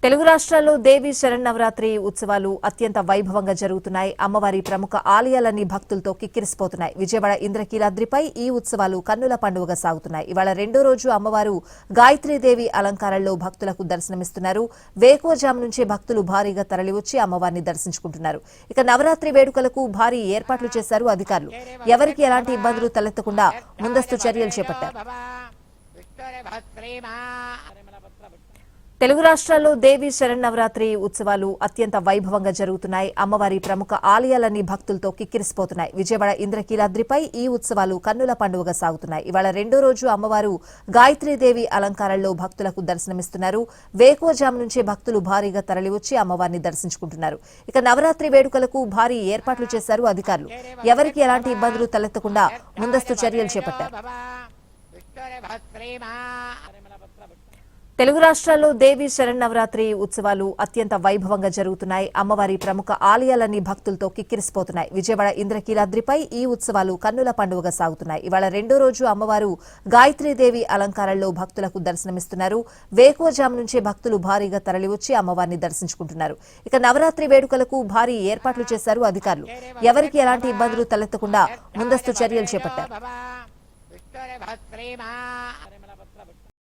తెలుగు రాష్ట్రాల్లో దేవి శరన్నవరాత్రి ఉత్సవాలు అత్యంత వైభవంగా జరుగుతున్నాయి. అమ్మవారి ప్రముఖ ఆలయాలన్నీ భక్తులతో కిక్కిరిసిపోతున్నాయి. విజయవాడ ఇంద్రకీలాద్రిపై ఈ ఉత్సవాలు కన్నుల పండుగగా సాగుతున్నాయి. ఇవాళ రెండో రోజు అమ్మవారు గాయత్రీదేవి అలంకారంలో భక్తులకు దర్శనమిస్తున్నారు. వేకువజాము నుంచే భక్తులు భారీగా తరలివచ్చి అమ్మవారిని దర్శించుకుంటున్నారు. ఇక నవరాత్రి వేడుకలకు భారీ ఏర్పాట్లు చేశారు అధికారులు. ఎవరికి ఎలాంటి ఇబ్బందులు తలెత్తకుండా ముందస్తు చర్యలు చేపట్టారు. తెలుగు రాష్ట్రాల్లో దేవి శరన్నవరాత్రి ఉత్సవాలు అత్యంత వైభవంగా జరుగుతున్నాయి. అమ్మవారి ప్రముఖ ఆలయాలన్నీ భక్తులతో కిక్కిరిసిపోతున్నాయి. విజయవాడ ఇంద్రకీలాద్రిపై ఈ ఉత్సవాలు కన్నుల పండుగగా సాగుతున్నాయి. ఇవాళ రెండో రోజు అమ్మవారు గాయత్రీదేవి అలంకారంలో భక్తులకు దర్శనమిస్తున్నారు. వేకువజాము నుంచే భక్తులు భారీగా తరలివచ్చి అమ్మవారిని దర్శించుకుంటున్నారు. ఇక నవరాత్రి వేడుకలకు భారీ ఏర్పాట్లు చేశారు అధికారులు. ఎవరికి ఎలాంటి ఇబ్బందులు తలెత్తకుండా ముందస్తు చర్యలు చేపట్టారు. తెలుగు రాష్ట్రాల్లో దేవి శరన్నవరాత్రి ఉత్సవాలు అత్యంత వైభవంగా జరుగుతున్నాయి. అమ్మవారి ప్రముఖ ఆలయాలన్నీ భక్తులతో కిక్కిరిసిపోతున్నాయి. విజయవాడ ఇంద్రకీలాద్రిపై ఈ ఉత్సవాలు కన్నుల పండుగగా సాగుతున్నాయి. ఇవాళ రెండో రోజు అమ్మవారు గాయత్రీదేవి అలంకారంలో భక్తులకు దర్శనమిస్తున్నారు. వేకువజాము నుంచే భక్తులు భారీగా తరలివచ్చి అమ్మవారిని దర్శించుకుంటున్నారు. ఇక నవరాత్రి వేడుకలకు భారీ ఏర్పాట్లు చేశారు అధికారులు. ఎవరికి ఎలాంటి ఇబ్బందులు తలెత్తకుండా ముందస్తు చర్యలు చేపట్టారు.